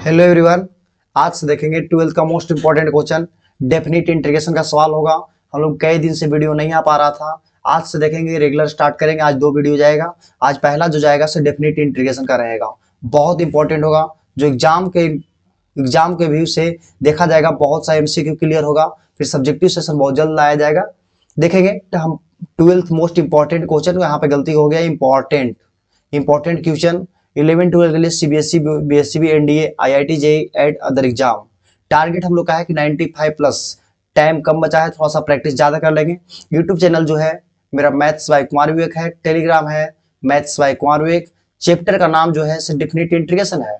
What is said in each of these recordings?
Hello everyone. आज से देखेंगे 12th का most important question definite integration का सवाल होगा। हम लोग कई दिन से वीडियो नहीं आ पा रहा था, आज से देखेंगे, रेगुलर स्टार्ट करेंगे। आज 2 वीडियो जाएगा। आज पहला जो जाएगा से डेफिनिट इंटीग्रेशन का रहेगा, बहुत इंपॉर्टेंट होगा। जो एग्जाम के व्यू से देखा जाएगा, बहुत सा एमसीक्यू क्लियर होगा, फिर सब्जेक्टिव सेशन बहुत जल्द लाया जाएगा। देखेंगे तो हम 12th मोस्ट इंपॉर्टेंट क्वेश्चन, यहाँ पे गलती हो गया, इंपॉर्टेंट क्वेश्चन 11-12 के लिए CBSE, BSc, NDA, IIT, JEE and other exam. Target हम लोग का है कि 95 प्लस। टाइम कम बचा है, थोड़ा सा प्रैक्टिस ज्यादा कर लेंगे। यूट्यूब चैनल जो है मेरा मैथ्स बाय कुमार विवेक है, टेलीग्राम है maths by Kumar Vivek. Chapter का नाम जो है डेफिनिट इंटीग्रेशन है।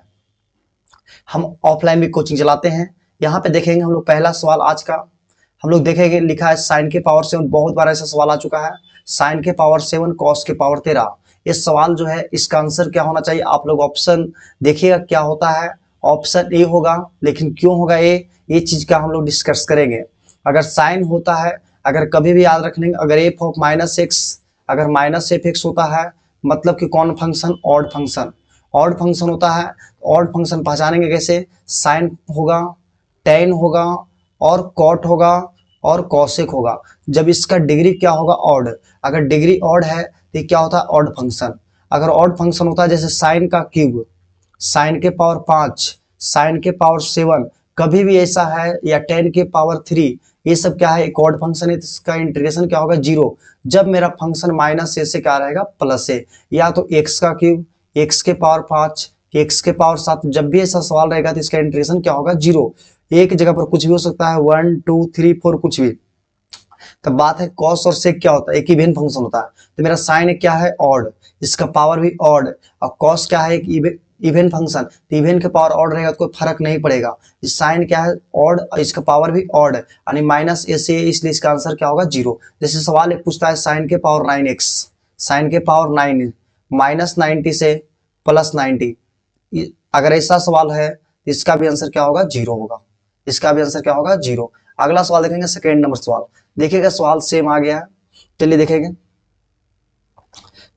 हम ऑफलाइन भी कोचिंग चलाते हैं। यहाँ पे देखेंगे हम लोग पहला सवाल आज का, हम लोग देखेंगे, लिखा है साइन के पावर 7। बहुत बार ऐसा सवाल आ चुका है, साइन के पावर 7 कॉस के पावर 13। ये सवाल जो है, इसका आंसर क्या होना चाहिए? आप लोग ऑप्शन देखिएगा क्या होता है। ऑप्शन ए होगा, लेकिन क्यों होगा ए, ये चीज का हम लोग डिस्कस करेंगे। अगर साइन होता है, अगर कभी भी याद रख लेंगे, अगर एफ ऑफ -x, अगर -f(x) होता है, मतलब कि कौन function? Odd function. Odd function होता है, ऑड फंक्शन पहचानेंगे कैसे? साइन होगा, टेन होगा, और कॉट होगा, और कॉसेक होगा। जब इसका डिग्री क्या होगा? ऑड। अगर डिग्री ऑड है तो क्या होता है? Odd function. अगर ऑड फंक्शन होता है, जैसे साइन का क्यूब, साइन के पावर 5, साइन के पावर 7, कभी भी ऐसा है, या 10 के पावर 3, ये सब क्या है? एक ऑड फंक्शन है, तो इसका इंटीग्रेशन क्या होगा? 0। जब मेरा फंक्शन -a से क्या रहेगा? +a। या तो x का क्यूब, x के पावर 5, x के पावर 7, जब भी ऐसा सवाल रहेगा तो इसका इंटीग्रेशन क्या होगा? 0। एक जगह पर कुछ भी हो सकता है, 1 2 3 4 कुछ भी। तब बात है कॉस और सेक क्या होता है? एक इवन फंक्शन होता है। तो मेरा साइन क्या है? ऑड, इसका पावर भी ऑड। और कॉस क्या है? एक इवन फंक्शन, तो इवन के पावर ऑड रहेगा तो कोई फर्क नहीं पड़ेगा। साइन क्या है? ऑड, और इसका पावर भी ऑड, यानी -a से, इसलिए इसका आंसर क्या होगा? 0। जैसे सवाल एक पूछता है साइन के पावर 9x, साइन के पावर 9 -90 से +90, अगर ऐसा सवाल है तो इसका भी आंसर क्या होगा? 0 होगा। इसका भी आंसर क्या होगा? 0। अगला सवाल देखेंगे, सेकेंड नंबर सवाल। देखिएगा सवाल सेम आ गया है, चलिए देखेंगे।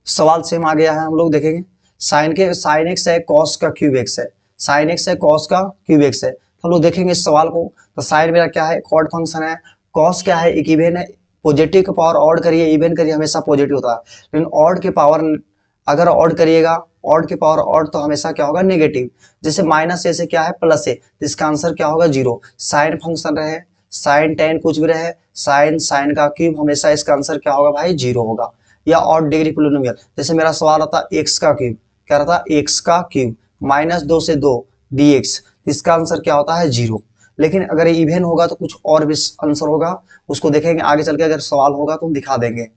सवाल सेम आ गया है, हम लोग देखेंगे। साइन एक्स है, कॉस का क्यूब एक्स है, साइन एक्स है, कॉस का क्यूब एक्स है। तो हम लोग देखेंगे इस सवाल को। तो साइन मेरा क्या है? ऑड फंक्शन है। कॉस क्या है? एक इवन है। पॉजिटिव का पावर ऑड करिए, इवन करिए, हमेशा पॉजिटिव होता है। लेकिन ऑड के पावर, अगर ऑड करिएगा, ऑड के पावर ऑड, तो हमेशा क्या होगा? नेगेटिव। जैसे -a से क्या है? +a, तो इसका आंसर क्या होगा? 0। साइन फंक्शन रहे, साइन टेन कुछ भी रहे, साइन साइन का क्यूब, हमेशा इसका आंसर क्या होगा भाई? 0 होगा। या ऑड डिग्री पोलिनोमियल, जैसे मेरा सवाल आता x का क्यूब, क्या रहता? x का क्यूब -2 से 2 dx, इसका आंसर क्या होता है? 0। लेकिन अगर इवन होगा तो कुछ और भी आंसर होगा, उसको देखेंगे आगे चल के। अगर सवाल होगा तो हम दिखा देंगे।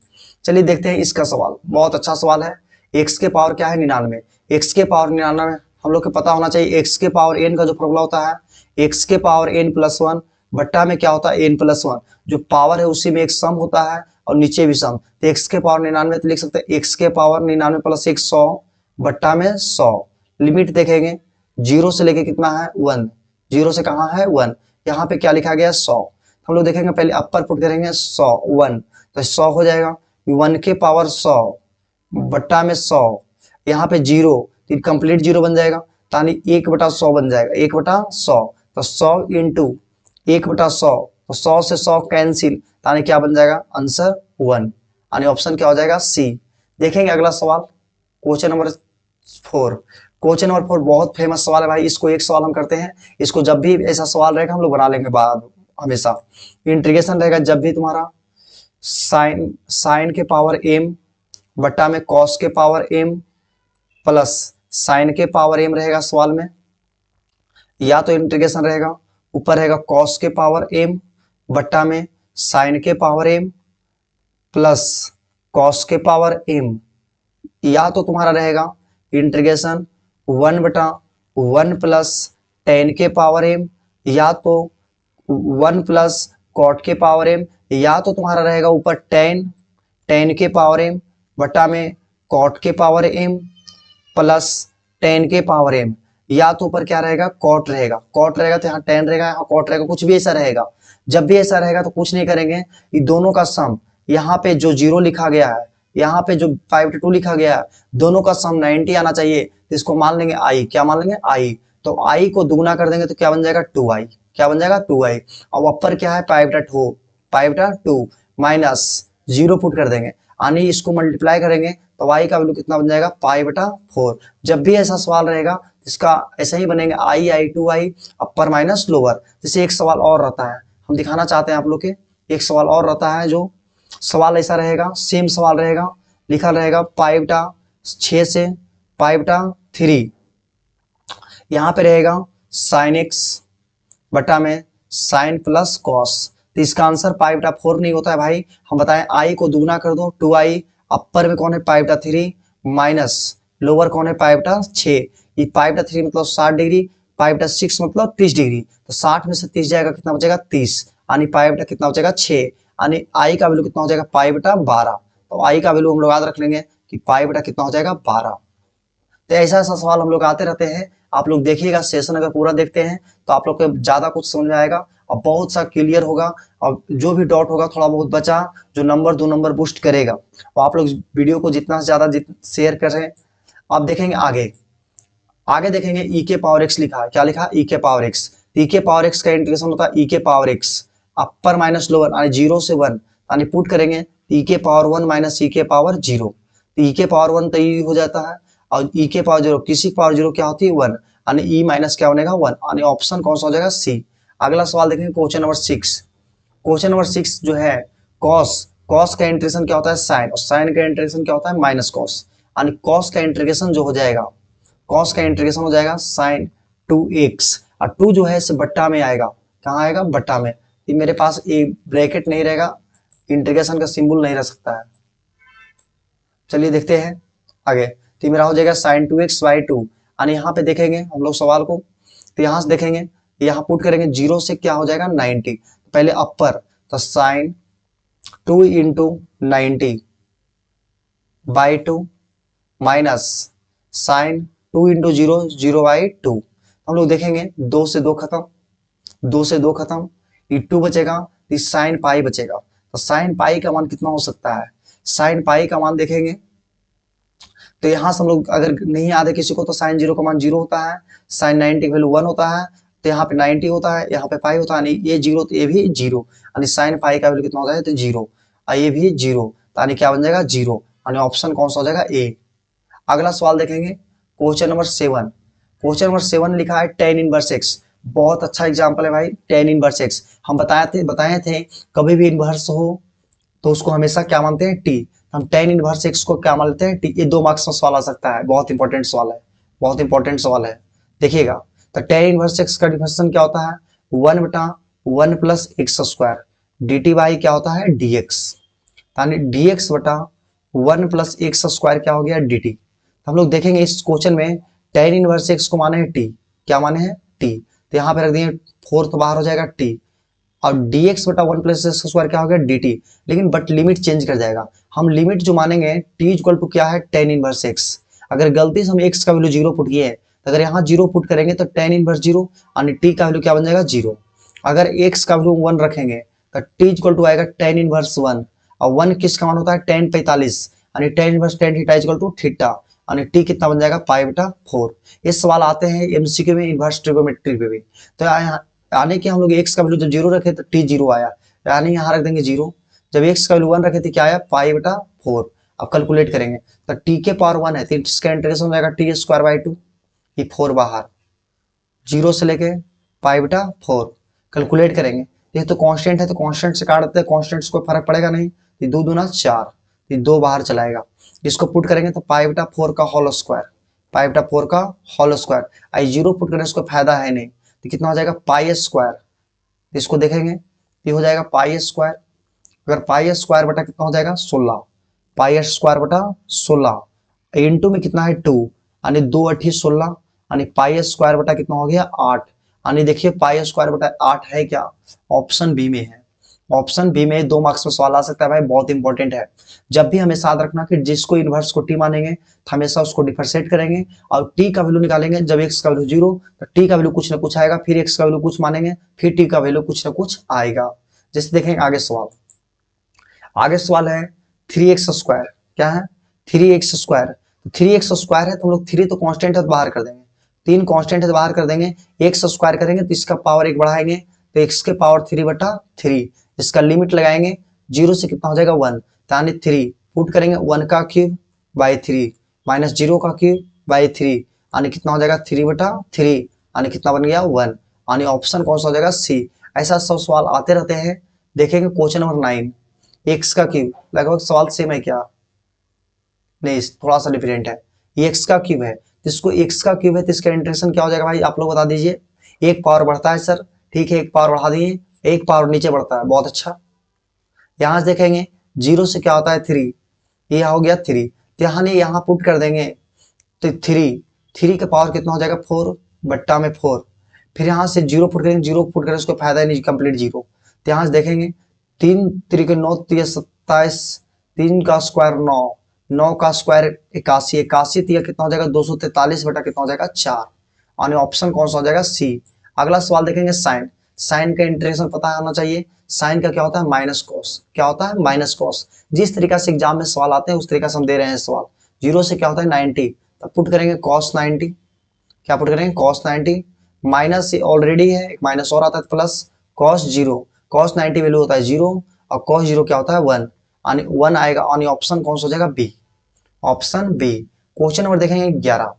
चलिए देखते हैं इसका सवाल, बहुत अच्छा सवाल है। x के पावर क्या है? 99। x के पावर 99 हम लोग को पता होना चाहिए। x के पावर n का जो फॉर्मूला होता है, x के पावर n+1 बट्टा में क्या होता है? n+1। जो पावर है उसी में एक सम होता है, और नीचे भी सम। तो x के पावर 99 तो लिख सकते हैं x के पावर 99 + 1 100 बट्टा में 100। लिमिट देखेंगे, 0 से लेके कितना है? 1। 0 से कहाँ है? 1। यहाँ पे क्या लिखा गया? 100। हम लोग देखेंगे, पहले अपर पुट करेंगे 100 1, तो 100 हो जाएगा। 1 के पावर 100 बट्टा में 100, यहाँ पे 0, तो कंप्लीट 0 बन जाएगा, यानी 1/100 बन जाएगा। 1/100, तो 100 इंटू 1/100, तो 100 से 100 कैंसिल, यानी क्या बन जाएगा? आंसर 1, यानी ऑप्शन क्या हो जाएगा? सी। देखेंगे अगला सवाल, क्वेश्चन नंबर 4। क्वेश्चन नंबर 4 बहुत फेमस सवाल है भाई। इसको एक सवाल हम करते हैं, इसको जब भी ऐसा सवाल रहेगा हम लोग बना लेंगे बाद, हमेशा इंटीग्रेशन रहेगा। जब भी तुम्हारा साइन के पावर m बट्टा में कॉस के पावर m प्लस साइन के पावर m रहेगा सवाल में, या तो इंटीग्रेशन रहेगा, ऊपर रहेगा कॉस के पावर m बट्टा में साइन के पावर m प्लस कॉस के पावर m, या तो तुम्हारा रहेगा इंटीग्रेशन 1/1 प्लस टेन के पावर m, या तो 1 प्लस कॉट के पावर m, या तो तुम्हारा रहेगा ऊपर टेन के पावर m बटा में कॉट के पावर m प्लस टेन के पावर m, या तो ऊपर क्या रहेगा? कॉट रहेगा। कॉट रहेगा तो यहाँ टेन रहेगा, यहाँ कॉट रहेगा, कुछ भी ऐसा रहेगा। जब भी ऐसा रहेगा तो कुछ नहीं करेंगे, ये दोनों का सम, यहाँ पे जो 0 लिखा गया है, यहाँ पे जो 5/2 लिखा गया है, दोनों का सम 90 आना चाहिए। तो इसको मान लेंगे i। क्या मान लेंगे? i। तो आई को दुगुना कर देंगे तो क्या बन जाएगा 2i, क्या बन जाएगा 2i। अब अपर क्या है पाई बटा 2 माइनस 0 पुट कर देंगे, यानी इसको मल्टीप्लाई करेंगे तो y का वैल्यू कितना बन जाएगा पाई बटा 4। जब भी ऐसा सवाल रहेगा इसका ऐसा ही बनेंगे आई 2i अपर माइनस लोअर। जैसे एक सवाल और रहता है, हम दिखाना चाहते हैं आप लोग के, एक सवाल और रहता है जो सवाल ऐसा रहेगा, सेम सवाल रहेगा, लिखा रहेगा पाई बटा 6 से पाई बटा 3, यहाँ पे रहेगा साइन एक्स बटा में साइन प्लस कॉस। तो इसका आंसर पाई बटा 4 नहीं होता है भाई। हम बताएं आई को दुगना कर दो 2i, अपर में कौन है पाई बटा 3 माइनस लोअर कौन है पाई बटा 6। ये पाई बटा 3 मतलब 60 डिग्री, पाई बटा 6 मतलब 30 डिग्री, तो 60 में से 30 जाएगा कितना बचेगा 30, यानी पाई बटा कितना बचेगा 6, यानी आई का वैल्यू कितना हो जाएगा पाई बटा 12। तो आई का वैल्यू हम लोग याद रख लेंगे कि पाई बटा कितना हो जाएगा 12। तो ऐसा ऐसा सवाल हम लोग आते रहते हैं, आप लोग देखिएगा सेशन अगर पूरा देखते हैं तो आप लोग को ज्यादा कुछ समझ में आएगा और बहुत सा क्लियर होगा, और जो भी डाउट होगा थोड़ा बहुत बचा जो नंबर 2 नंबर बूस्ट करेगा। और आप लोग वीडियो को जितना से ज्यादा शेयर करें। आप देखेंगे आगे, आगे देखेंगे ई के पावर एक्स लिखा है, क्या लिखा है ई के पावर एक्स। ई के पावर एक्स का इंटीग्रेशन होता है ई के पावर एक्स अपर माइनस लोअर, यानी 0 से 1, यानी पुट करेंगे ई के पावर 1 माइनस ई के पावर 0। ई के पावर 1 तो ई हो जाता है, और ई के पावर 0 किसी पावर 0 क्या होती है 1, यानी ई माइनस क्या बनेगा 1, यानी ऑप्शन कौन सा हो जाएगा सी। अगला सवाल देखेंगे क्वेश्चन नंबर 6। क्वेश्चन नंबर 6 जो है कॉस, कॉस का इंटीग्रेशन क्या होता है साइन, और साइन का इंटीग्रेशन क्या होता है माइनस कॉस, यानी कॉस का इंटीग्रेशन जो हो जाएगा, कॉस का इंटीग्रेशन हो जाएगा साइन 2x, और 2 जो है इसे बट्टा में आएगा, कहाँ आएगा बट्टा में। ये मेरे पास एक ब्रैकेट नहीं रहेगा, इंटीग्रेशन का सिंबल नहीं रह सकता है। चलिए देखते हैं आगे। तो मेरा हो जाएगा साइन 2x बाई 2, यानी यहाँ पे देखेंगे हम लोग सवाल को, तो यहाँ से देखेंगे यहाँ पुट करेंगे 0 से क्या हो जाएगा 90, पहले अपर तो sine 2 into 90 by 2 minus sine 2 into 0 0 by 2। हम लोग देखेंगे 2 से 2 खत्म, 2 से 2 खत्म, ये 2 बचेगा, ये साइन पाई बचेगा। तो साइन पाई का मान कितना हो सकता है, साइन पाई का मान देखेंगे तो यहाँ से हम लोग अगर नहीं याद है किसी को तो साइन 0 का मान 0 होता है, साइन 90 की वैल्यू 1 होता है, तो यहाँ पे 90 होता है, यहाँ पे पाई होता है, नहीं ये 0 तो ये भी 0, यानी साइन पाई का वैल्यू कितना होता है तो 0, और ये भी 0, यानी क्या बन जाएगा 0, यानी ऑप्शन कौन सा हो जाएगा ए। अगला सवाल देखेंगे क्वेश्चन नंबर 7। क्वेश्चन नंबर 7 लिखा है tan इनवर्स x, बहुत अच्छा एग्जांपल है भाई tan इनवर्स x। हम बताए थे कभी भी इनवर्स हो तो उसको हमेशा क्या मानते हैं t, हम tan इनवर्स x को क्या मानते हैं t। ये 2 मार्क्स में सवाल आ सकता है, बहुत इंपॉर्टेंट सवाल है, बहुत इंपॉर्टेंट सवाल है, देखिएगा। तो tan इनवर्स x का डिफरेंशियल क्या होता है 1 बटा 1 plus x square, dt by क्या होता है dx, यानी dx बटा 1 प्लस एक्स स्क्वायर क्या हो गया dt। हम लोग देखेंगे इस क्वेश्चन में tan इनवर्स x को माने हैं t, क्या माने हैं t, तो यहाँ पे रख दिए 4 तो बाहर हो जाएगा t, और dx बटा 1 प्लस एक्स स्क्वायर क्या हो गया dt, लेकिन बट लिमिट चेंज कर जाएगा। हम लिमिट जो मानेंगे t इक्वल टू क्या है tan इनवर्स x। अगर गलती से हम x का वैल्यू 0 पुट किए तो अगर यहाँ 0 पुट करेंगे तो tan इनवर्स 0, यानी t का वैल्यू क्या बन जाएगा 0। अगर x का वैल्यू 1 रखेंगे तो t इक्वल टू आएगा tan इनवर्स 1, और 1 किसका मान होता है tan 45, यानी tan inverse tan theta equal to theta, यानी t कितना बन जाएगा पाई बटा 4। ये सवाल आते हैं एमसीक्यू में इनवर्स ट्रिगोनोमेट्री पे भी। तो यानी कि हम लोग x का वैल्यू जब 0 रखे तो t 0 आया, यानी यहाँ रख देंगे 0। जब x का वैल्यू 1 रखे तो क्या आया पाई बटा 4। अब कैलकुलेट करेंगे तो t के पावर 1 है तो इसका इंटीग्रेशन हो जाएगा t स्क्वायर बाई 2, ये 4 बाहर, 0 से लेके पाई बटा 4। कैलकुलेट करेंगे ये तो कांस्टेंट है तो कांस्टेंट से काट देते हैं, कांस्टेंट को फर्क पड़ेगा नहीं, ये 2 दूना 4, ये 2 बाहर चलाएगा। इसको पुट करेंगे तो पाई बटा 4 का होल स्क्वायर, पाई बटा 4 का होल स्क्वायर, आई 0 पुट करने से कोई फायदा है नहीं, तो कितना हो जाएगा पाई स्क्वायर। इसको देखेंगे ये हो जाएगा पाई स्क्वायर, अगर पाई स्क्वायर बटा कितना हो जाएगा 16, पाई स्क्वायर बटा 16 इंटू में कितना है 2, यानी 2 8 16, यानी पाई स्क्वायर बटा कितना हो गया 8, यानी देखिए पाई स्क्वायर बटा 8 है क्या, ऑप्शन बी में है। ऑप्शन बी में 2 मार्क्स में सवाल आ सकता है भाई, बहुत इंपॉर्टेंट है। जब भी हमें याद रखना कि जिसको इनवर्स को टी मानेंगे तो हमेशा उसको डिफरेंशिएट करेंगे और टी का वैल्यू निकालेंगे। जब एक्स का वैल्यू 0 तो टी का वैल्यू कुछ ना कुछ आएगा, फिर एक्स का वैल्यू कुछ मानेंगे, फिर टी का वैल्यू कुछ ना कुछ आएगा। जैसे देखेंगे आगे सवाल, आगे सवाल है 3x स्क्वायर, क्या है 3x स्क्वायर, 3x स्क्वायर है तो हम लोग 3 तो कांस्टेंट है तो बाहर कर देंगे, तीन कांस्टेंट है तो बाहर कर देंगे, एक्स स्क्वायर करेंगे तो इसका पावर एक बढ़ाएंगे तो एक्स के पावर 3/3, इसका लिमिट लगाएंगे जीरो से कितना हो जाएगा 1, यानी 3 पुट करेंगे 1 का क्यूब बाई 3 माइनस 0 का क्यूब बाई 3 यानी कितना हो जाएगा 3/3 यानी कितना बन गया 1, यानी ऑप्शन कौन सा हो जाएगा सी। ऐसा सब सवाल आते रहते हैं। देखेंगे क्वेश्चन नंबर 9, एक्स का क्यूब, लगभग सवाल सेम है क्या, नहीं थोड़ा सा डिफरेंट है। ये एक्स का क्यूब है, जिसको एक्स का क्यूब है तो इसका इंटीग्रेशन क्या हो जाएगा भाई, आप लोग बता दीजिए। एक पावर बढ़ता है सर, ठीक है, एक पावर बढ़ा दिए, एक पावर नीचे बढ़ता है, बहुत अच्छा। यहां से देखेंगे जीरो से क्या होता है 3, ये हो गया 3, तो यहाँ नहीं यहाँ पुट कर देंगे तो 3 का पावर कितना हो जाएगा 4 बट्टा में 4, फिर यहाँ से जीरो पुट करेंगे, जीरो पुट करें उसको फायदा ही नहीं, कंप्लीट जीरो। तो यहाँ से देखेंगे 3 3 के 9 27, 3 का स्क्वायर 9, 9 का स्क्वायर 81, 81 कितना हो जाएगा 243 बटा कितना हो जाएगा 4, यानी ऑप्शन कौन सा हो जाएगा सी। अगला सवाल देखेंगे साइन, साइन का इंटीग्रेशन पता होना चाहिए। साइन का क्या होता है माइनस कॉस, क्या होता है माइनस कॉस। जिस तरीका से एग्जाम में सवाल आते हैं उस तरीका से हम दे रहे हैं सवाल। जीरो से क्या होता है 90, तब पुट करेंगे कॉस 90, क्या पुट करेंगे कॉस 90, माइनस ऑलरेडी है एक माइनस और आता है प्लस कॉस 0, कॉस 90 वैल्यू होता है 0 और कॉस 0 क्या होता है 1, यानी 1 आएगा, यानी ऑप्शन कौन सा हो जाएगा B, option B. Question number देखेंगे 11,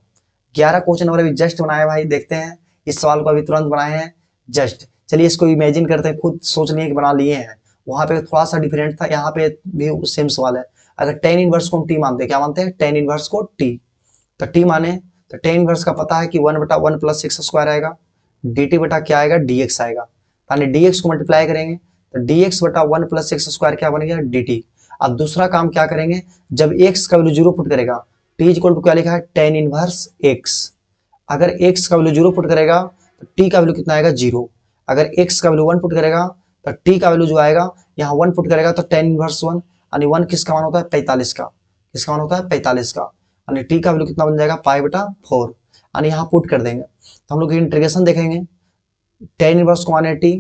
11 क्वेश्चन नंबर अभी जस्ट बनाया भाई, देखते हैं इस सवाल को अभी तुरंत बनाए हैं जस्ट। चलिए इसको इमेजिन करते हैं, खुद सोच लिए कि बना लिए हैं, वहां पे थोड़ा सा डिफरेंट था, यहाँ पे भी सेम सवाल है। अगर टेन इनवर्स को हम टी मानते हैं, क्या मानते हैं टेन इनवर्स को टी, तो टी माने तो टेन इनवर्स का पता है कि 1/1 प्लस 6 स्क्वायर आएगा, dt बटा क्या आएगा dx आएगा, यानी dx को मल्टीप्लाई करेंगे तो dx बटा 1 प्लस 6 स्क्वायर क्या बन गया dt। अब दूसरा काम क्या करेंगे, जब x का वैल्यू 0 पुट करेगा, t इक्वल टू क्या लिखा है टेन इनवर्स x, अगर x का वैल्यू 0 पुट करेगा तो t का वैल्यू कितना आएगा 0, अगर x का वैल्यू 1 पुट करेगा तो t का वैल्यू जो आएगा यहाँ 1 पुट करेगा तो टेन इनवर्स 1, यानी 1 किसका मान होता है 45 का, किसका मान होता है 45 का, यानी t का वैल्यू कितना बन जाएगा π/4, यानी यहाँ पुट कर देंगे तो हम लोग इंटीग्रेशन देखेंगे, टेन इनवर्स को माने t,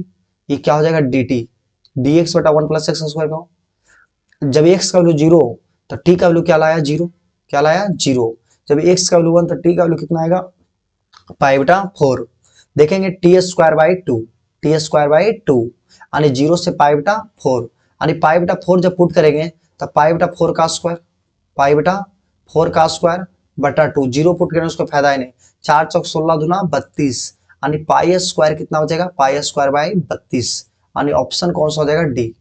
ये क्या हो जाएगा dt, dx बटा 1 प्लस 6 स्क्वायर का, जब x का वैल्यू 0 तो t का वैल्यू क्या लाया 0, क्या लाया 0, जब x का वैल्यू 1 तो t का वैल्यू कितना आएगा π/4। देखेंगे T square by 2, T square by 2, यानी 0 से π/4, यानी π/4 जब पुट करेंगे तो π/4 का स्क्वायर, π/4 का स्क्वायर बटा 2, 0 पुट करेंगे उसको फायदा ही नहीं, 4 चौक 16 दूना 32, यानी पाई स्क्वायर कितना बचेगा पाई स्क्वायर बाई 32, यानी ऑप्शन कौन सा हो जाएगा D,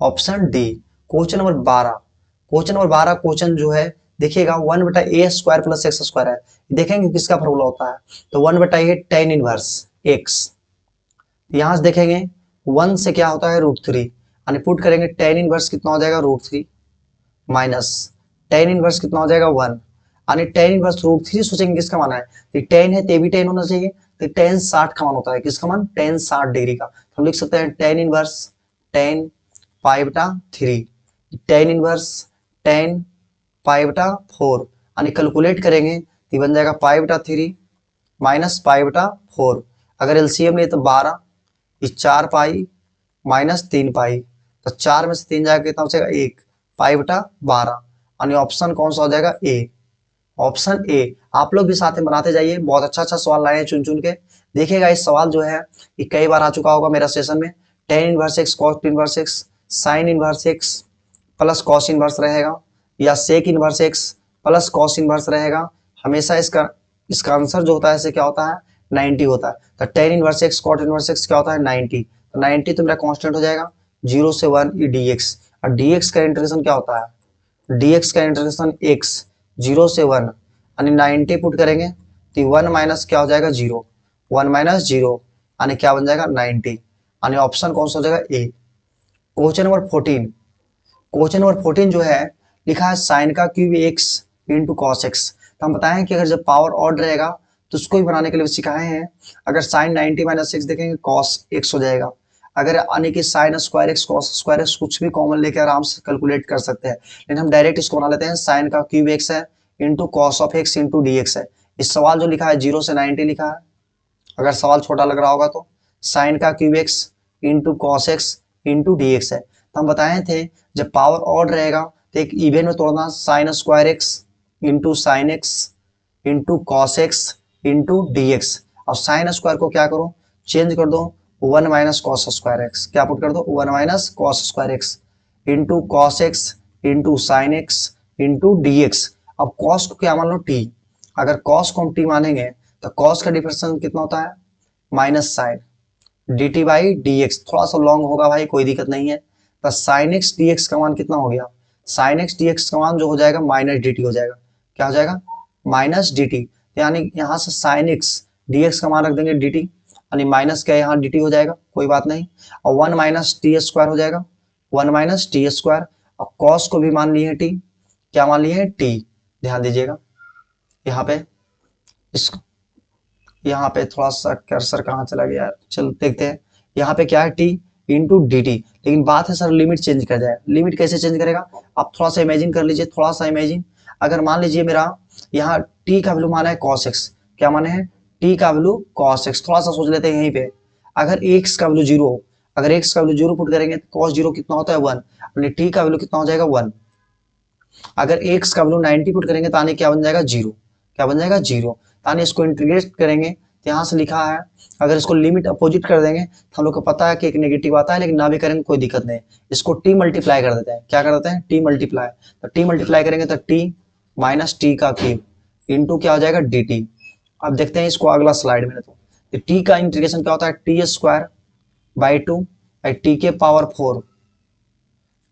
option D. Question number 12, question number 12 question जो है देखिएगा 1/a² प्लस x स्क्वायर है, देखेंगे किसका फॉर्मूला होता है, तो 1/a टेन इनवर्स x, यहां से देखेंगे 1 से क्या होता है √3, यानी पुट करेंगे टेन इनवर्स कितना हो जाएगा √3 माइनस टेन इनवर्स कितना हो जाएगा 1, यानी टेन इनवर्स √3 सोचेंगे किसका मान है, तो टेन है तो भी टेन होना चाहिए, तो टेन 60 का मान होता है, किसका मान टेन 60 डिग्री का, तो हम लिख सकते हैं tan inverse tan π/3, tan inverse tan π/4, यानी कैलकुलेट करेंगे तो बन जाएगा π/3 माइनस π/4, अगर एलसीएम ले तो 12, इस 4 पाई माइनस 3 पाई, तो 4 में से 3 जाएगा कितना बचेगा 1, π/12, यानी ऑप्शन कौन सा हो जाएगा ए, ऑप्शन ए। आप लोग भी साथ में बनाते जाइए, बहुत अच्छा अच्छा सवाल लाए हैं चुन चुन के। देखिएगा इस सवाल जो है ये कई बार आ चुका होगा मेरा सेशन में, tan inverse x cos inverse x sine inverse x plus cos inverse रहेगा, या sec inverse x plus cos inverse रहेगा, हमेशा इसका आंसर जो होता है इसे क्या होता है 90 होता है, तो tan inverse x cot inverse x क्या होता है 90, तो 90 तो मेरा कांस्टेंट हो जाएगा 0 से 1 ये dx, और dx का इंटीग्रेशन क्या होता है, dx का इंटीग्रेशन x 0 से 1, यानी 90 पुट करेंगे तो 1 माइनस क्या हो जाएगा 0, 1 माइनस 0, यानी क्या बन जाएगा 90, यानी ऑप्शन कौन सा हो जाएगा ए। क्वेश्चन नंबर 14, क्वेश्चन नंबर 14 जो है लिखा है साइन का cube x into cos x, तो हम बताएं कि अगर जब पावर ऑड रहेगा तो उसको भी बनाने के लिए सिखाए हैं, अगर साइन 90 माइनस एक्स देखेंगे कॉस एक्स हो जाएगा, अगर यानी कि sine square x cos square x कुछ भी कॉमन लेके आराम से कैलकुलेट कर सकते हैं, लेकिन हम डायरेक्ट इसको बना लेते हैं साइन का क्यूब एक्स है into cos of x into D x है। इस सवाल जो लिखा है 0 से 90 लिखा है, अगर सवाल छोटा लग रहा होगा तो साइन का cube x into cos x into D x है, तो हम बताए थे जब पावर ऑड रहेगा तो एक इवन में तोड़ना sine square x into sine x into cos x into D x. और साइन स्क्वायर को क्या करो, चेंज कर दो 1 माइनस कॉस स्क्वायर एक्स, क्या पुट कर दो 1 minus cos square x into cos x into sine x into D x. अब कॉस को क्या मान लो टी, अगर कॉस को हम टी मानेंगे तो कॉस का डिफरेंशियल कितना होता है minus sine d t by d x, थोड़ा सा लॉन्ग होगा भाई कोई दिक्कत नहीं है। तो साइन एक्स डी एक्स का मान कितना हो गया, साइन एक्स डी एक्स का मान जो हो जाएगा माइनस डी टी हो जाएगा, क्या हो जाएगा माइनस डी टी। यानी यहाँ से साइन एक्स डी एक्स का मान रख देंगे डी टी, यानी माइनस क्या यहाँ डी टी हो जाएगा कोई बात नहीं, और 1 माइनस टी स्क्वायर हो जाएगा 1 माइनस टी स्क्वायर। और कॉस को भी मान लिए टी, क्या मान लिए टी, ध्यान दीजिएगा यहाँ पे, इस यहाँ पे थोड़ा सा कर्सर कहाँ चला गया, चलो देखते हैं। यहाँ पे क्या है टी इंटू डी टी, लेकिन बात है सर लिमिट चेंज कर जाए, लिमिट कैसे चेंज करेगा, आप थोड़ा सा इमेजिन कर लीजिए, थोड़ा सा इमेजिन। अगर मान लीजिए मेरा यहाँ टी का वैल्यू माना है कॉस एक्स, क्या माने हैं टी का वैल्यू कॉस एक्स, थोड़ा सा सोच लेते हैं यहीं पे। अगर एक्स का वैल्यू जीरो, अगर एक्स का वैल्यू जीरो पुट करेंगे तो कॉस जीरो कितना होता है 1, टी का वैल्यू कितना हो जाएगा 1। अगर एक्स का वैल्यू 90 पुट करेंगे तो आने क्या बन जाएगा जीरो, क्या बन जाएगा जीरो। यानी इसको इंटीग्रेट करेंगे तो यहाँ से लिखा है, अगर इसको लिमिट अपोजिट कर देंगे तो हम लोग को पता है कि एक नेगेटिव आता है, लेकिन ना भी करेंगे कोई दिक्कत नहीं, इसको टी मल्टीप्लाई कर देते हैं, क्या कर देते हैं टी मल्टीप्लाई। तो टी मल्टीप्लाई करेंगे तो टी माइनस टी का क्यूब इंटू क्या हो जाएगा डी टी। अब देखते हैं इसको अगला स्लाइड में, तो टी का इंटीग्रेशन क्या होता है T square by two T के पावर 4,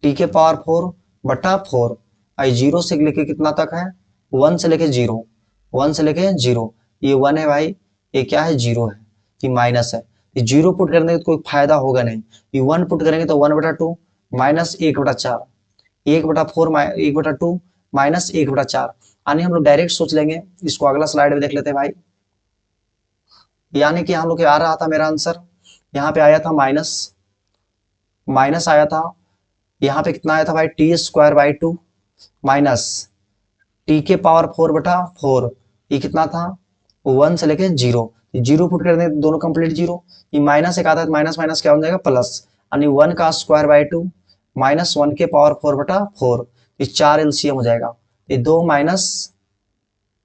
टी के पावर 4 बटा 4, आई जीरो से लेके कितना तक है 1 से लेके जीरो, 1 से लेके जीरो, ये 1 है भाई, ये क्या है जीरो है, ये माइनस है, ये जीरो पुट करने का कोई फायदा होगा नहीं, ये 1 पुट करेंगे तो 1 बटा 2 माइनस 1 बटा 4, 1 बटा 4 1 बटा 2 माइनस 1 बटा 4। यानी हम लोग डायरेक्ट सोच लेंगे, इसको अगला स्लाइड में देख लेते हैं भाई। यानी कि हम लोग क्या आ रहा था मेरा आंसर, यहाँ पे आया था माइनस, माइनस आया था, यहाँ पे कितना आया था भाई T square by two minus T के पावर 4 बटा 4, ये कितना था 1 से लेके जीरो, जीरो पुट कर दें दोनों कंप्लीट जीरो, ये माइनस एक आता है माइनस माइनस क्या हो जाएगा प्लस, यानी 1 का स्क्वायर बाई टू माइनस 1 के पावर 4 बटा 4, ये 4 एलसीएम हो जाएगा, ये 2 माइनस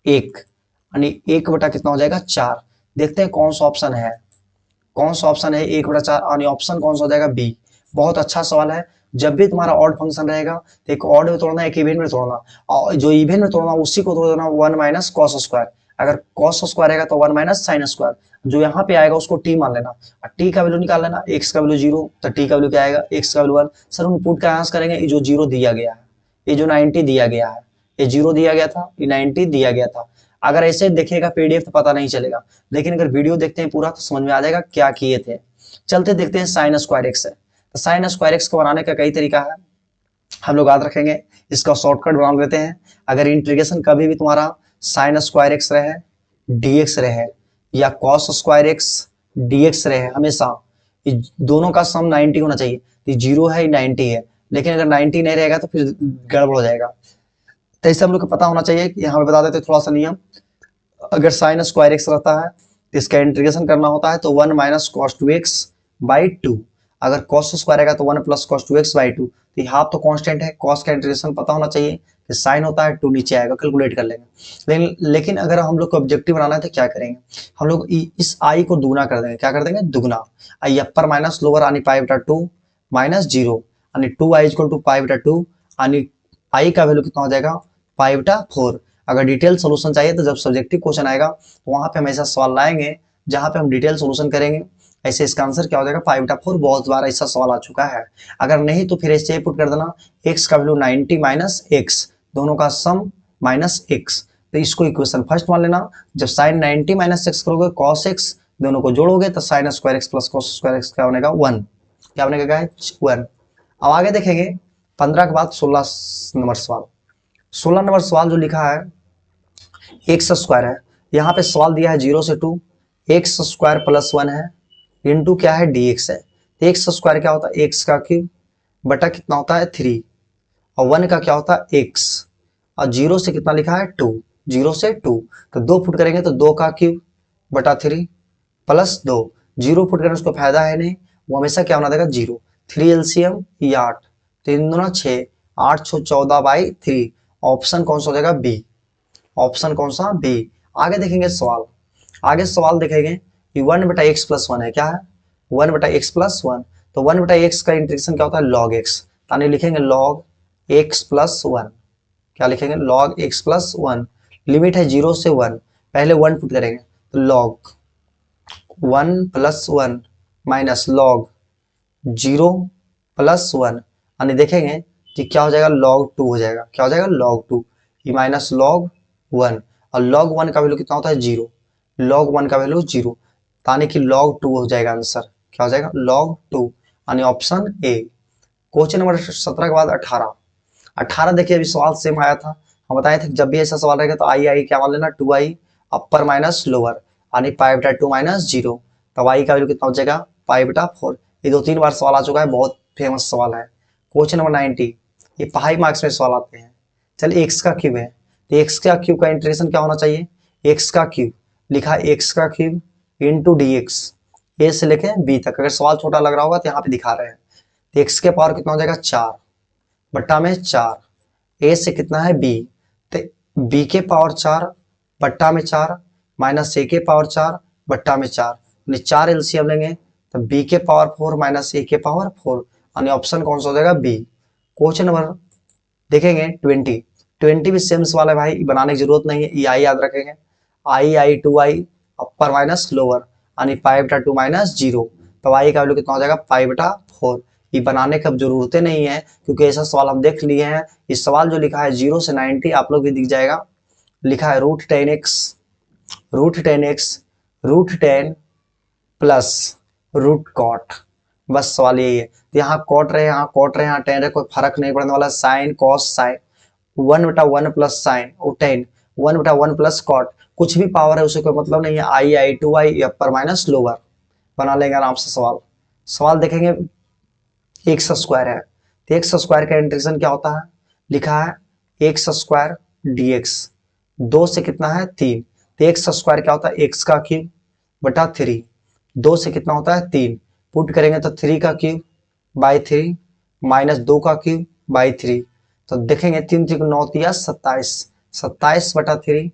1, यानी 1 बटा कितना हो जाएगा 4। देखते हैं कौन सा ऑप्शन है, कौन सा ऑप्शन है 1 बटा 4, यानी ऑप्शन कौन सा हो जाएगा बी। बहुत अच्छा सवाल है, जब भी तुम्हारा ऑड फंक्शन रहेगा तो एक ऑड में तोड़ना एक इवन में तोड़ना, और जो इवन में तोड़ना उसी को तोड़ देना 1 माइनस कॉस स्क्वायर, अगर कॉस स्क्वायर रहेगा तो 1 माइनस साइन स्क्वायर, जो यहाँ पे आएगा उसको टी मान लेना, और टी का वैल्यू निकाल लेना, एक्स का वैल्यू जीरो तो टी का वैल्यू क्या आएगा एक्स का वैल्यू 1। सर हम पुट का आंसर करेंगे, ये जो जीरो दिया गया है, ये जो 90 दिया गया है, ये जीरो दिया गया था, ये 90 दिया गया था। अगर ऐसे देखिएगा पीडीएफ तो पता नहीं चलेगा, लेकिन अगर वीडियो देखते हैं पूरा तो समझ में आ जाएगा क्या किए थे। चलते देखते हैं साइन स्क्वायर एक्स है, तो साइन स्क्वायर एक्स को बनाने का कई तरीका है, हम लोग याद रखेंगे, इसका शॉर्टकट बना लेते हैं। अगर इंटीग्रेशन कभी भी तुम्हारा साइन स्क्वायर एक्स रहे डीएक्स रहे या कॉस स्क्वायर एक्स डीएक्स रहे, हमेशा ये दोनों का सम 90 होना चाहिए, ये जीरो है 90 है, लेकिन अगर 90 नहीं रहेगा तो फिर गड़बड़ हो जाएगा। तो इसे हम लोग को पता होना चाहिए कि यहाँ पे बता देते थोड़ा सा नियम, अगर साइन स्क्वायर एक्स रहता है तो इसका इंटीग्रेशन करना होता है तो 1 माइनस कॉस 2x बाई 2, अगर कॉस स्क्वायर आएगा तो 1 प्लस कॉस 2x बाई 2, तो हाफ तो कांस्टेंट है, कॉस का इंटीग्रेशन पता होना चाहिए, कि साइन होता है 2 नीचे आएगा, कैलकुलेट कर लेंगे। लेकिन अगर हम लोग को ऑब्जेक्टिव बनाना है तो क्या करेंगे, हम लोग इस आई को दुगना कर देंगे, क्या कर देंगे दुगना, आई अपर माइनस लोअर यानी पाई बटा 2 माइनस जीरो, यानी 2i इक्वल टू पाई बटा 2, यानी आई का वैल्यू कितना हो जाएगा पाई बटा 4। अगर डिटेल सोल्यूशन चाहिए तो जब सब्जेक्टिव क्वेश्चन आएगा तो वहां पे हम ऐसा सवाल लाएंगे जहां पे हम डिटेल सोल्यूशन करेंगे, ऐसे इसका आंसर क्या हो जाएगा पाई बटा 4, बहुत बार ऐसा सवाल आ चुका है। अगर नहीं तो फिर ऐसे पुट कर देना x का वैल्यू 90 माइनस एक्स, दोनों का सम माइनस एक्स, तो इसको इक्वेशन फर्स्ट मान लेना। जब साइन 90 माइनस एक्स करोगे कॉस एक्स, दोनों को जोड़ोगे तो sine square x plus cos square x क्या बनेगा 1, क्या बनेगा 1। अब आगे देखेंगे 15 के बाद 16 नंबर सवाल, 16 नंबर सवाल जो लिखा है एक्स स्क्वायर है, यहाँ पे सवाल दिया है 0 से 2, एक्स स्क्वायर प्लस 1 है इंटू क्या है dx है, एक्स स्क्वायर क्या होता है एक्स का क्यूब बटा कितना होता है 3, और 1 का क्या होता है x, और 0 से कितना लिखा है 2, 0 से 2, तो 2 फुट करेंगे तो 2 का क्यूब बटा 3 प्लस 2, 0 फुट करेंगे उसको फायदा है नहीं, वो हमेशा क्या बना देगा 0, 3 एलसीएम ये 8, 3 दूना 6, 8 6 14 बाई 3, ऑप्शन कौन सा हो जाएगा बी, ऑप्शन कौन सा बी। आगे देखेंगे सवाल, आगे सवाल देखेंगे कि 1/x+1 है, क्या है 1/x+1। तो 1/x का इंटीग्रेशन क्या होता है लॉग एक्स, यानी लिखेंगे लॉग x+1। क्या लिखेंगे लॉग x+1। लिमिट है 0 से 1, पहले 1 पुट करेंगे तो लॉग 1+1 माइनस लॉग 0+1, यानी देखेंगे कि क्या हो जाएगा log 2 हो जाएगा, क्या हो जाएगा log 2 ये माइनस log 1, और log 1 का वैल्यू कितना होता है 0, log 1 का वैल्यू 0, यानी कि log 2 हो जाएगा आंसर, क्या हो जाएगा log 2, यानी ऑप्शन ए। क्वेश्चन नंबर 17 के बाद 18 देखिए अभी सवाल सेम आया था, हम बताए थे जब भी ऐसा सवाल रहेगा तो आई क्या मान लेना 2i अपर माइनस लोअर, यानी π/2 माइनस 0, तब आई का वैल्यू कितना हो जाएगा π/4। ये 2-3 बार सवाल आ चुका है, बहुत फेमस सवाल है। क्वेश्चन नंबर 90, ये हाई मार्क्स में सवाल आते हैं। चलिए एक्स का क्यूब है, तो एक्स का क्यूब का इंटीग्रेशन क्या होना चाहिए, एक्स का क्यूब लिखा एक्स का cube into D X, A से लेके बी तक। अगर सवाल छोटा लग रहा होगा तो यहाँ पे दिखा रहे हैं, तो एक्स के पावर कितना हो जाएगा 4 बट्टा में 4, ए से कितना है बी, तो बी के पावर 4 बट्टा में 4 माइनस ए के पावर 4 बट्टा में 4, यानी 4 एलसीएम लेंगे तो बी के पावर 4 माइनस ए के पावर 4, यानी ऑप्शन कौन सा हो जाएगा बी। क्वेश्चन नंबर देखेंगे 20 भी सेम सवाल है भाई, बनाने की जरूरत नहीं है, ई आई याद रखेंगे, आई 2i अपर माइनस लोअर, यानी π/2 माइनस 0, तो आई का वैल्यू कितना हो जाएगा π/4। ये बनाने की अब जरूरतें नहीं है क्योंकि ऐसा सवाल हम देख लिए हैं। इस सवाल जो लिखा है 0 से 90 आप लोग भी दिख जाएगा, लिखा है √10x √10 प्लस √cot, बस सवाल यही है। तो यहाँ कॉट रहे यहाँ कॉट रहे यहाँ टेन रहे, कोई फर्क नहीं पड़ने वाला, sine cos sine 1/1 plus sign और 10 1/1 प्लस कॉट, कुछ भी पावर है उसे कोई मतलब नहीं है, आई 2i अपर माइनस लोअर, बना लेंगे आराम से सवाल। सवाल देखेंगे एक्स स्क्वायर है, तो एक्स स्क्वायर का इंटीग्रेशन क्या होता है, लिखा है एक्स स्क्वायर dx, 2 से कितना है 3, तो एक्स स्क्वायर क्या होता है एक्स का क्यूब बटा 3, 2 से कितना होता है 3, पुट करेंगे तो 3 का क्यूब बाई 3 माइनस 2 का क्यूब बाई 3, तो देखेंगे 3 3 9 या 27, 27/3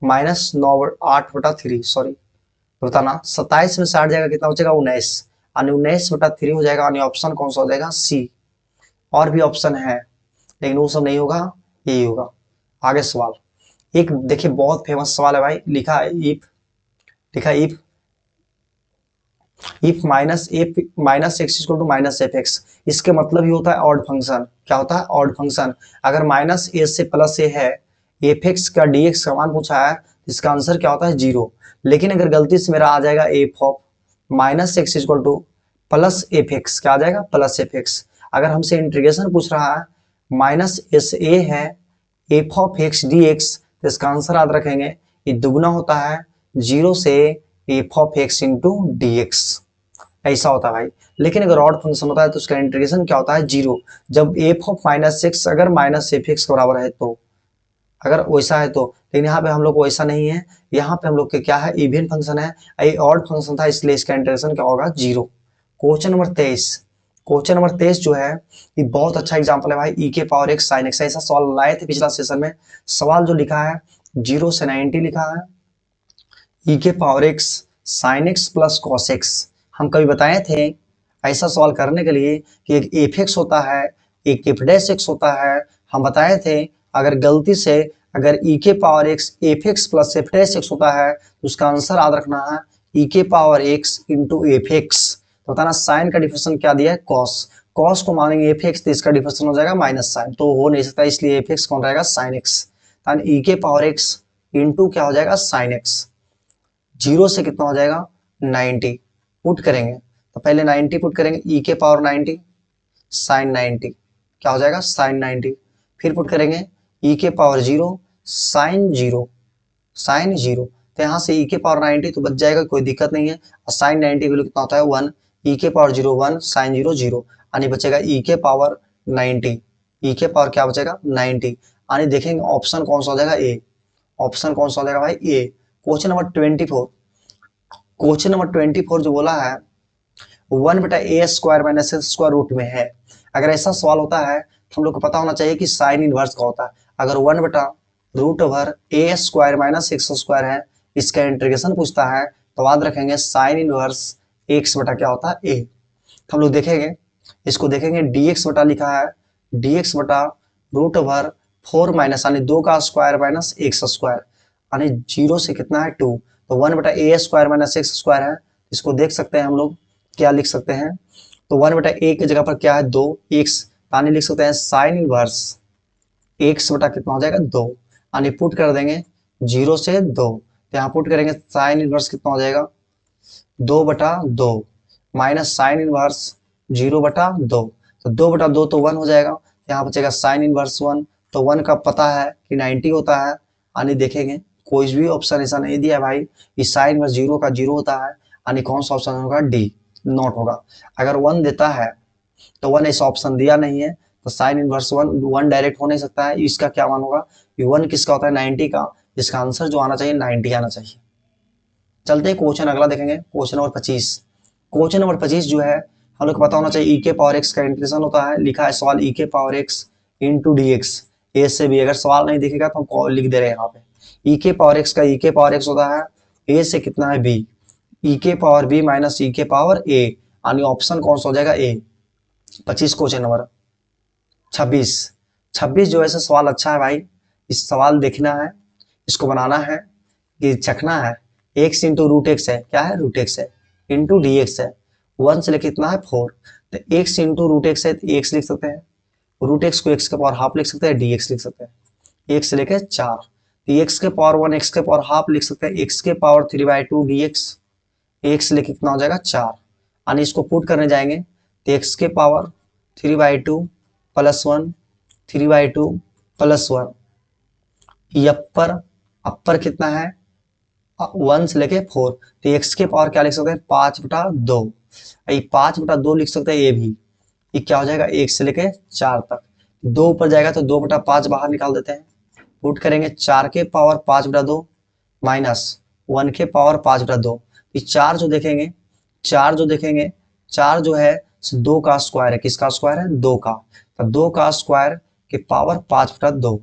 माइनस 8/3, सॉरी तो बताना 27 में से 8 जाएगा कितना हो जाएगा 19, यानी 19/3 हो जाएगा, यानी ऑप्शन कौन सा हो जाएगा सी। और भी ऑप्शन है लेकिन वो सब नहीं होगा, यही होगा। आगे सवाल एक देखिए बहुत फेमस सवाल है भाई, लिखा है if minus x equal to minus f x, इसके मतलब ही होता है ऑड फंक्शन, क्या होता है ऑड फंक्शन। अगर माइनस ए से प्लस ए है, एफ एक्स का डी एक्स का मान पूछा है, इसका आंसर क्या होता है 0। लेकिन अगर गलती से मेरा आ जाएगा F of minus x equal two plus F x, क्या आ जाएगा प्लस एफ एक्स। अगर हमसे इंटीग्रेशन पूछ रहा है माइनस एस ए है F of x D x, तो इसका आंसर याद रखेंगे ये दुगना होता है 0 से F of x into D x, ऐसा होता है भाई। लेकिन अगर ऑड फंक्शन होता है तो उसका इंटीग्रेशन क्या होता है 0, जब एफ ऑफ माइनस एक्स अगर माइनस एफ एक्स के बराबर है तो, अगर वैसा है तो। लेकिन यहाँ पे हम लोग को वैसा नहीं है, यहाँ पे हम लोग के क्या है इवन फंक्शन है, ये ऑड फंक्शन था इसलिए इसका इंटीग्रेशन क्या होगा 0। क्वेश्चन नंबर 23 जो है ये बहुत अच्छा एग्जांपल है भाई, ई के पावर एक्स साइन एक्स, ऐसा सवाल लाए थे पिछला सेशन में। सवाल जो लिखा है 0 से 90 लिखा है, ई के power x sine x plus cos x. हम कभी बताए थे ऐसा सवाल करने के लिए कि एक एफ एक्स होता है एक एफ डैश एक्स होता है, हम बताए थे अगर गलती से अगर ई के power x F x plus F dash x होता है तो उसका आंसर याद रखना है ई के power X into F x. तो बताना साइन का डिफरेंस क्या दिया है कॉस, कॉस को मानेंगे एफ एक्स तो इसका डिफरेंस हो जाएगा माइनस साइन, तो हो नहीं सकता, इसलिए एफ एक्स कौन रहेगा साइन एक्स, ई के पावर एक्स इंटू क्या हो जाएगा साइन एक्स, 0 से कितना हो जाएगा 90, पुट करेंगे तो पहले 90 पुट करेंगे ई के पावर 90 साइन 90, क्या हो जाएगा साइन 90, फिर पुट करेंगे ई के पावर 0 साइन 0, तो यहाँ से ई के पावर 90 तो बच जाएगा, कोई दिक्कत नहीं है। और साइन 90 वैल्यू कितना होता है 1, ई के पावर 0 1 साइन 0 0, यानी बचेगा ई के पावर 90, ई के पावर क्या बचेगा 90, यानी देखेंगे ऑप्शन कौन सा हो जाएगा ए, ऑप्शन कौन सा हो जाएगा भाई ए। क्वेश्चन नंबर 24 जो बोला है 1/a² माइनस स्क्वायर रूट में है, अगर ऐसा सवाल होता है तो हम लोग को पता होना चाहिए कि साइन इनवर्स का होता है। अगर 1/√a² माइनस x² है इसका इंटीग्रेशन पूछता है तो याद रखेंगे साइन इनवर्स एक्स बटा क्या होता है ए। तो हम लोग देखेंगे, इसको देखेंगे dx बटा लिखा है, dx बटा रूट ओवर 4 माइनस यानी 2 का स्क्वायर माइनस एक्स स्क्वायर यानी 0 से कितना है 2, तो 1 बटा ए स्क्वायर माइनस एक्स स्क्वायर है। इसको देख सकते हैं हम लोग क्या लिख सकते हैं, तो 1 बटा ए की जगह पर क्या है 2 एक्स, यानी लिख सकते हैं साइन इनवर्स एक्स बटा कितना हो जाएगा 2, यानी पुट कर देंगे 0 से 2, तो यहाँ पुट करेंगे साइन इनवर्स कितना हो जाएगा 2 बटा 2 माइनस साइन इनवर्स 0 बटा 2, तो 2 बटा 2 तो 1 हो जाएगा, यहाँ बचेगा साइन इनवर्स 1, तो 1 का पता है कि 90 होता है, यानी देखेंगे कोई भी ऑप्शन ऐसा नहीं दिया भाई कि साइन इनवर्स 0 का 0 होता है, यानी कौन सा ऑप्शन होगा डी नॉट होगा। अगर 1 देता है तो 1 ऐसा ऑप्शन दिया नहीं है, तो साइन इनवर्स 1 डायरेक्ट हो नहीं सकता है, इसका क्या मान होगा, 1 किसका होता है 90 का, इसका आंसर जो आना चाहिए 90 आना चाहिए। चलते हैं क्वेश्चन अगला देखेंगे, क्वेश्चन नंबर 25। क्वेश्चन नंबर 25 जो है हम लोग को पता होना चाहिए ई के पावर एक्स का इंटीग्रेशन होता है, लिखा है सवाल ई के power X into D X A से बी। अगर सवाल नहीं दिखेगा तो हम लिख दे रहे हैं यहाँ पे, ई के पावर एक्स का ई के पावर एक्स होता है ए से कितना है बी, ई के पावर बी माइनस ई के पावर ए, यानी ऑप्शन कौन सा हो जाएगा ए। 25 क्वेश्चन नंबर 26 जो ऐसा सवाल अच्छा है भाई, इस सवाल देखना है, इसको बनाना है कि चखना है, एक्स इंटू रूट एक्स है, क्या है रूट एक्स है, इंटू डी एक्स है, 1 से लेके कितना है 4, तो एक्स इंटू रूट एक्स है तो एक्स लिख सकते हैं, रूट एक्स को एक्स के पावर हाफ लिख सकते हैं, डी एक्स लिख सकते हैं, एक्स से लेके 4, तो एक्स के पावर 1 एक्स के पावर हाफ लिख सकते हैं, एक्स के पावर 3/2 डी एक्स, एक्स लेके कितना हो जाएगा 4, यानी इसको पुट करने जाएंगे तो एक्स के पावर 3/2 प्लस 1 3/2 प्लस 1, अपर कितना है 1 से लेके 4, तो एक्स के पावर क्या लिख सकते हैं 5/2, 5/2 लिख सकते हैं ये भी, ये क्या हो जाएगा 1 से लेके 4 तक, 2 ऊपर जाएगा तो 2/5 बाहर निकाल देते हैं, पुट करेंगे 4 के पावर 5/2 माइनस 1 के पावर 5/2, ये 4 जो देखेंगे 4 जो है 2 का स्क्वायर है, किसका स्क्वायर है 2 का, तो 2 का स्क्वायर के पावर 5/2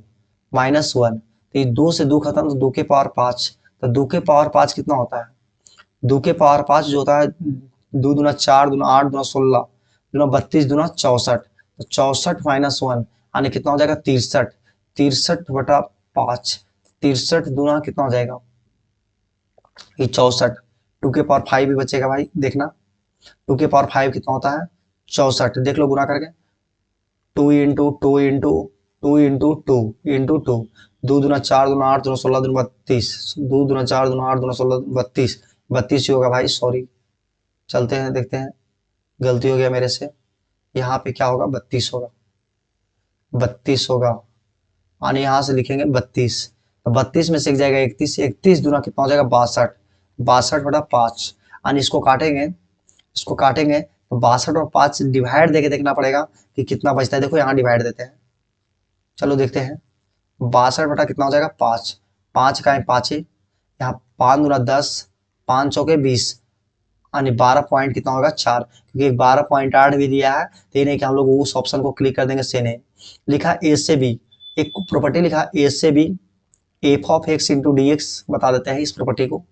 माइनस 1, तो ये 2 से 2 खत्म तो 2 के पावर 5, तो 2 के पावर 5 कितना होता है, 2 के पावर 5 जो होता है 2 दूना 4 दूना 8 दूना 16 दूना 32 दूना 64, तो 64 माइनस 1 यानी कितना हो जाएगा 63, 63/5, 63 दूना कितना हो जाएगा ये 64, 2 के पावर 5 भी बचेगा भाई, देखना 2 के पावर 5 कितना होता है 64, देख लो गुना करके 2 इंटू 2 इंटू 2 इंटू 2 इंटू 2, 2 दूना 4 दूना 8 दूना 16 दूना 32, 2 दूना 4 दूना 8 दूना 16 32 ही होगा भाई, सॉरी चलते हैं देखते हैं, गलती हो गया मेरे से, यहाँ पे क्या होगा 32 होगा, 32 होगा, यानी यहाँ से लिखेंगे 32, तो 32 में से एक जाएगा 31, 31 दूना कितना हो जाएगा 62, 62/5, यानी इसको काटेंगे तो 62 और 5 डिवाइड देके देखना पड़ेगा कि कितना बचता है, देखो यहाँ डिवाइड देते हैं, चलो देखते हैं 62 बटा कितना हो जाएगा 5, 5 का 5 है, यहाँ 5 दूना 10, 5 चौके 20, यानी 12 पॉइंट कितना होगा 4, क्योंकि 12.8 भी दिया है, तो ये नहीं कि हम लोग उस ऑप्शन को क्लिक कर देंगे से नहीं, लिखा ए से बी, एक प्रॉपर्टी लिखा ए से b f of x into D x, बता देते हैं इस प्रॉपर्टी को,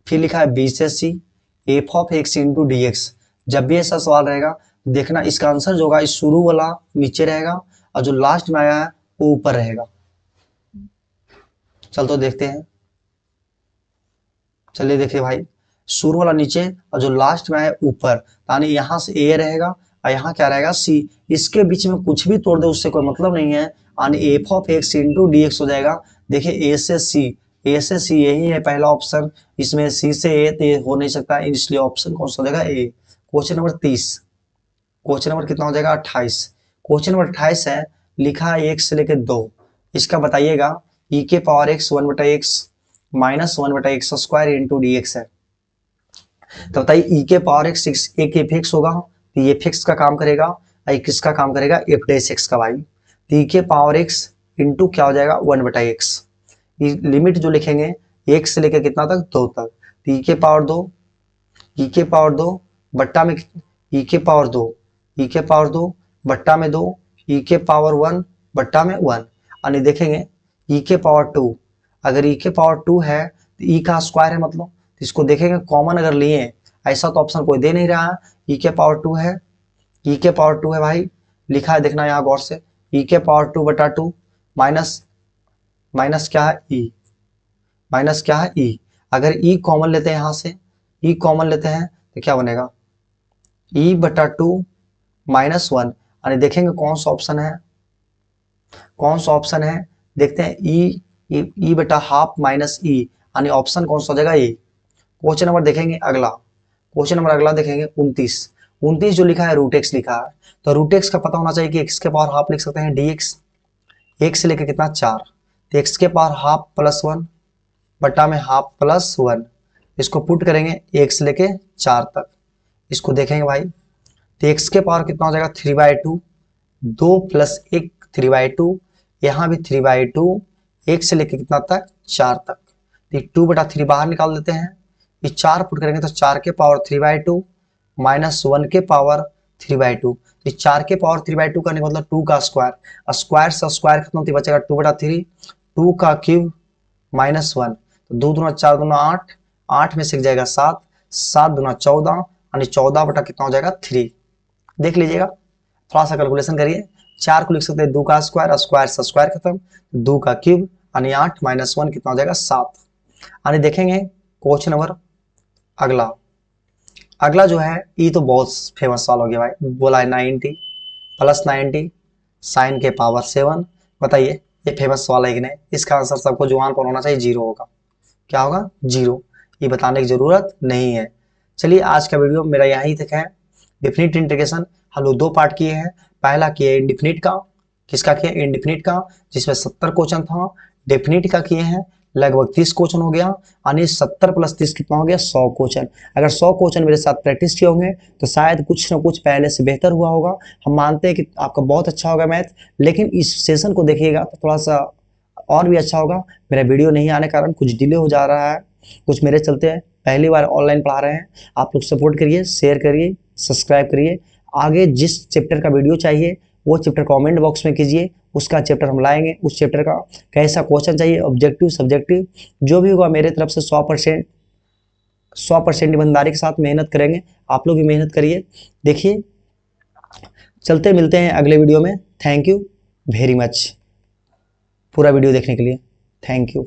फिर लिखा है बी से c f of x into D x. जब भी ऐसा सवाल रहेगा देखना इसका आंसर जो होगा इस शुरू वाला नीचे रहेगा और जो लास्ट में आया है वो ऊपर रहेगा। चल तो देखते हैं, चलिए देखिए भाई, शुरू वाला नीचे और जो लास्ट में है ऊपर, यानी यहाँ से ए रहेगा और यहाँ क्या रहेगा सी, इसके बीच में कुछ भी तोड़ दे उससे कोई मतलब नहीं है, यानी F of x into D x हो जाएगा। देखिए ए से सी यही है पहला ऑप्शन, इसमें सी से ए तो ये हो नहीं सकता, इसलिए ऑप्शन कौन सा हो जाएगा ए। क्वेश्चन नंबर 30, क्वेश्चन नंबर कितना हो जाएगा 28, क्वेश्चन नंबर 28 है, लिखा है 1 से लेकर 2, इसका बताइएगा ई के power x 1/x minus 1/x square into D x है, तो बताइए ई के पावर एक्स एक एफ एक्स होगा, तो ये एफ का काम करेगा और किसका काम करेगा एफ डैश एक्स का भाई, तो ई के पावर एक्स इंटू क्या हो जाएगा 1/x, ये लिमिट जो लिखेंगे 1 से लेकर कितना तक 2 तक, तो ई के पावर 2 बट्टा में ई के पावर 2 बट्टा में 2 ई के पावर 1 बट्टा में 1, यानी देखेंगे ई के पावर 2, अगर ई के पावर 2 है ई का स्क्वायर है मतलब, तो इसको देखेंगे कॉमन अगर लिए, ऐसा तो ऑप्शन कोई दे नहीं रहा है। ई के पावर 2 है, ई के पावर 2 है भाई, लिखा है देखना यहाँ गौर से, ई के पावर 2 बटा 2 माइनस माइनस क्या है ई, माइनस क्या है ई। अगर ई कॉमन लेते हैं यहाँ से, ई कॉमन लेते हैं तो क्या बनेगा, ई बटा 2 -1, यानी देखेंगे कौन सा ऑप्शन है, कौन सा ऑप्शन है, देखते हैं ई बटा हाफ माइनस ई, यानी ऑप्शन कौन सा हो जाएगा ए। क्वेश्चन नंबर देखेंगे अगला, क्वेश्चन नंबर अगला देखेंगे 29 जो लिखा है रूट एक्स लिखा है, तो रूट एक्स का पता होना चाहिए कि एक्स के पावर हाफ लिख सकते हैं डी एक्स, एक से लेकर कितना 4, तो एक्स के पावर हाफ प्लस 1 बटा में हाफ प्लस 1, इसको पुट करेंगे एक से लेके 4 तक, इसको देखेंगे भाई, तो एक्स के पावर कितना हो जाएगा 3/2, 2 प्लस 1 3/2, यहाँ भी 3/2, एक से लेके कितना तक 4 तक, तो 2/3 बाहर निकाल देते हैं, ये 4 पुट करेंगे तो 4 के पावर 3/2 माइनस 1 के पावर 3/2, तो 4 के पावर 3/2 करने का मतलब 2 का स्क्वायर, स्क्वायर से स्क्वायर खत्म होती बचेगा 2/3, 2 का क्यूब -1, तो 2 दूना 4 दूना 8, 8 में से जाएगा 7, 7 दूना 14, यानी 14 बटा कितना हो जाएगा 3। देख लीजिएगा, थोड़ा सा कैलकुलेशन करिए, 4 को लिख सकते हैं 2 का स्क्वायर, स्क्वायर से स्क्वायर खत्म, 2 का क्यूब यानी 8 -1 कितना हो जाएगा 7। यानी देखेंगे क्वेश्चन नंबर अगला, अगला जो है ये तो बहुत फेमस सवाल हो गया भाई, बोला है 90 + 90 साइन के पावर 7, बताइए ये फेमस सवाल है कि नहीं, इसका आंसर सबको जुबान पर होना चाहिए, 0 होगा, क्या होगा 0, ये बताने की जरूरत नहीं है। चलिए आज का वीडियो मेरा यहीं तक है। डेफिनिट इंटीग्रेशन हम लोग 2 पार्ट किए हैं, पहला किए इंडेफिनिट का, किसका किया इंडेफिनिट का, जिसमें 70 क्वेश्चन था, डेफिनिट का किए हैं लगभग 30 क्वेश्चन हो गया, यानी 70 + 30 कितना हो गया 100 क्वेश्चन। अगर 100 क्वेश्चन मेरे साथ प्रैक्टिस किए होंगे तो शायद कुछ ना कुछ पहले से बेहतर हुआ होगा। हम मानते हैं कि आपका बहुत अच्छा होगा मैथ, लेकिन इस सेशन को देखिएगा तो थोड़ा सा और भी अच्छा होगा। मेरा वीडियो नहीं आने के कारण कुछ डिले हो जा रहा है, कुछ मेरे चलते पहली बार ऑनलाइन पढ़ा रहे हैं। आप लोग सपोर्ट करिए, शेयर करिए, सब्सक्राइब करिए। आगे जिस चैप्टर का वीडियो चाहिए वो चैप्टर कमेंट बॉक्स में कीजिए, उसका चैप्टर हम लाएंगे। उस चैप्टर का कैसा क्वेश्चन चाहिए, ऑब्जेक्टिव सब्जेक्टिव जो भी होगा मेरे तरफ से 100% ईमानदारी के साथ मेहनत करेंगे। आप लोग भी मेहनत करिए। देखिए चलते मिलते हैं अगले वीडियो में। थैंक यू वेरी मच पूरा वीडियो देखने के लिए, थैंक यू।